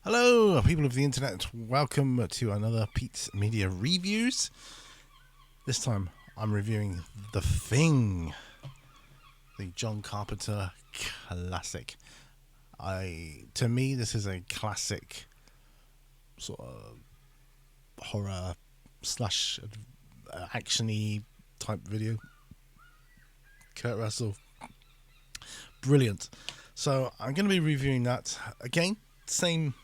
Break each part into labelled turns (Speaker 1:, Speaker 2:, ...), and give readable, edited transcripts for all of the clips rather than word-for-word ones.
Speaker 1: Hello, people of the internet. Welcome to another Pete's Media Reviews. This time I'm reviewing The Thing, the John Carpenter classic. To me, this is a classic sort of horror slash action-y type video. Kurt Russell, brilliant. So I'm going to be reviewing that again. Same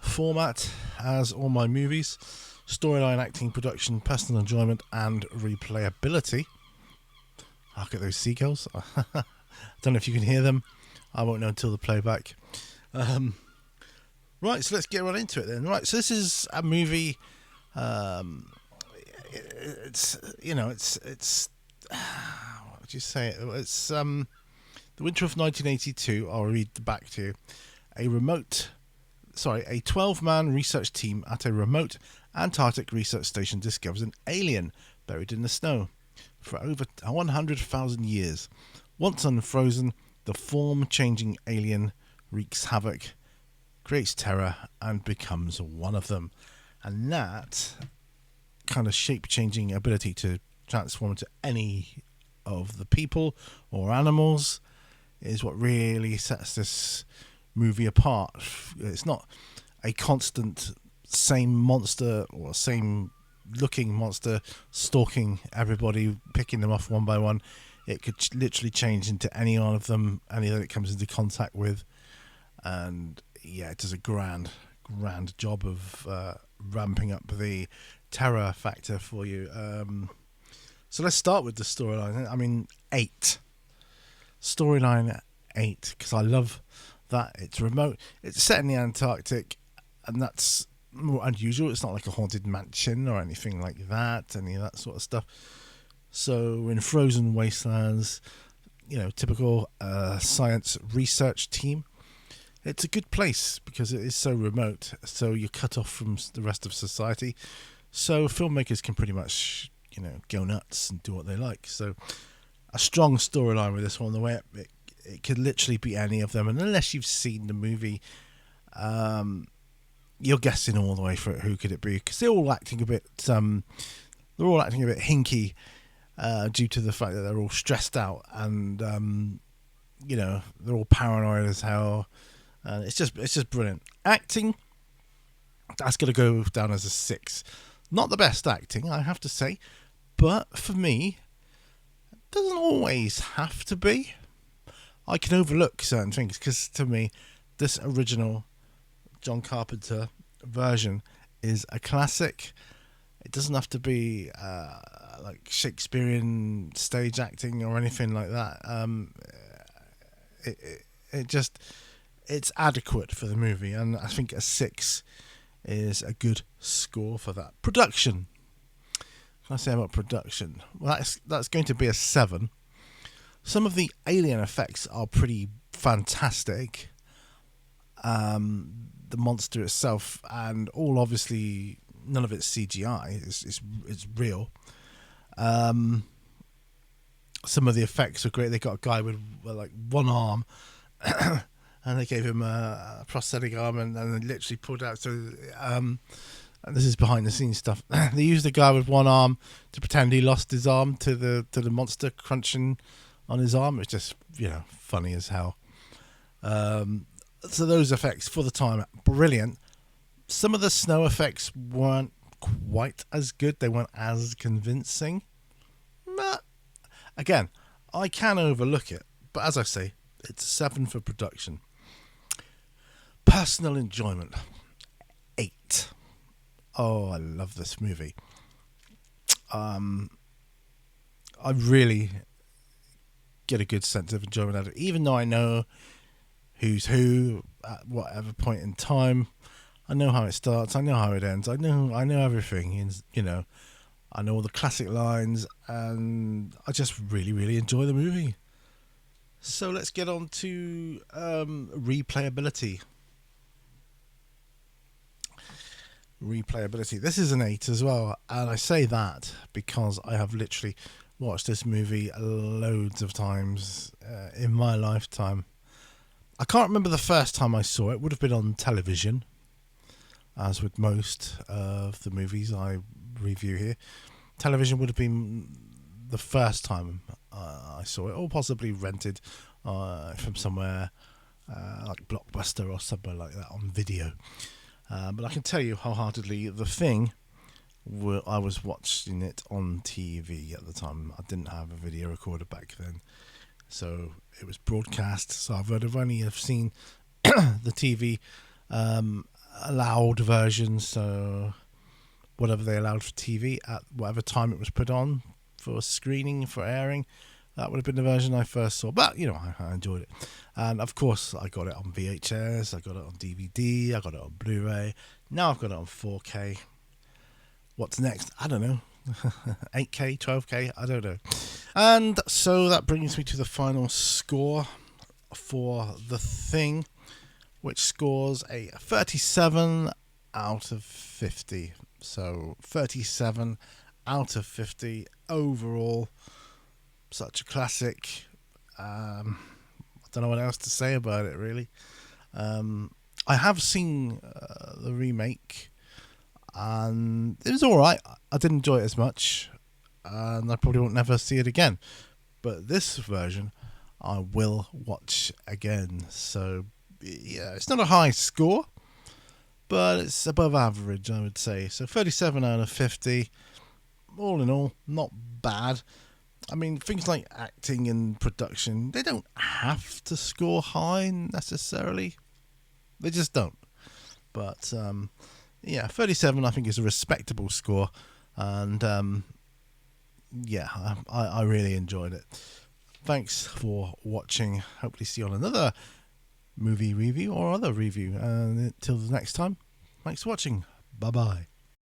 Speaker 1: format as all my movies: storyline, acting, production, personal enjoyment, and replayability. Look at those seagulls. I don't know if you can hear them. I won't know until the playback. Right, so let's get right into it then. Right, so this is a movie. It's what would you say? It's the winter of 1982. I'll read the back to you. A 12-man research team at a remote Antarctic research station discovers an alien buried in the snow for over 100,000 years. Once unfrozen, the form-changing alien wreaks havoc, creates terror, and becomes one of them. And that kind of shape-changing ability to transform into any of the people or animals is what really sets this movie apart. It's not a constant same monster or same looking monster stalking everybody, picking them off one by one. It could literally change into any one of them, any that it comes into contact with. And yeah, it does a grand job of ramping up the terror factor for you. So let's start with the storyline. I mean, 8. Storyline 8, because I love that it's remote. It's set in the Antarctic, and that's more unusual. It's not like a haunted mansion or anything like that, any of that sort of stuff. So we're in frozen wastelands, typical science research team. It's a good place because it is so remote, so you're cut off from the rest of society. So filmmakers can pretty much, go nuts and do what they like. So a strong storyline with this one. The way it could literally be any of them, and unless you've seen the movie, you're guessing all the way for it. Who could it be? Because they're all acting a bit hinky due to the fact that they're all stressed out and they're all paranoid as hell. And it's just brilliant acting. That's gonna go down as a 6. Not the best acting, I have to say, but for me, it doesn't always have to be. I can overlook certain things because to me, this original John Carpenter version is a classic. It doesn't have to be like Shakespearean stage acting or anything like that. It's adequate for the movie, and I think a 6 is a good score for that. Production. What can I say about production? Well, that's going to be a 7. Some of the alien effects are pretty fantastic. The monster itself, and all obviously, none of it's CGI. It's real. Some of the effects are great. They got a guy with like one arm, and they gave him a prosthetic arm, and they literally pulled out. So, and this is behind the scenes stuff. They used a guy with one arm to pretend he lost his arm to the monster crunching on his arm. It's just funny as hell. So those effects for the time, brilliant. Some of the snow effects weren't quite as good. They weren't as convincing. But again, I can overlook it. But as I say, it's a 7 for production. Personal enjoyment, 8. Oh, I love this movie. I really get a good sense of enjoyment out of it, even though I know who's who at whatever point in time. I know how it starts, I know how it ends, I know everything, and I know all the classic lines, and I just really enjoy the movie. So let's get on to replayability. This is an 8 as well, and I say that because I have literally watched this movie loads of times in my lifetime. I can't remember the first time I saw it. Would have been on television, as with most of the movies I review here. Television would have been the first time I saw it, or possibly rented from somewhere like Blockbuster or somewhere like that on video. But I can tell you wholeheartedly, The Thing, I was watching it on TV at the time. I didn't have a video recorder back then, so it was broadcast. So I've only seen the TV allowed version, so whatever they allowed for TV at whatever time it was put on for screening, for airing, that would have been the version I first saw. But, I enjoyed it. And, of course, I got it on VHS, I got it on DVD, I got it on Blu-ray. Now I've got it on 4K. What's next? I don't know. 8K, 12K, I don't know. And so that brings me to the final score for The Thing, which scores a 37 out of 50. So 37 out of 50 overall. Such a classic. I don't know what else to say about it, really. I have seen the remake, and it was alright. I didn't enjoy it as much, and I probably won't never see it again. But this version, I will watch again. So, yeah, it's not a high score, but it's above average, I would say. So 37 out of 50. All in all, not bad. I mean, things like acting and production, they don't have to score high necessarily. They just don't. But, 37 I think is a respectable score. And, I really enjoyed it. Thanks for watching. Hopefully see you on another movie review or other review. And until the next time, thanks for watching. Bye-bye.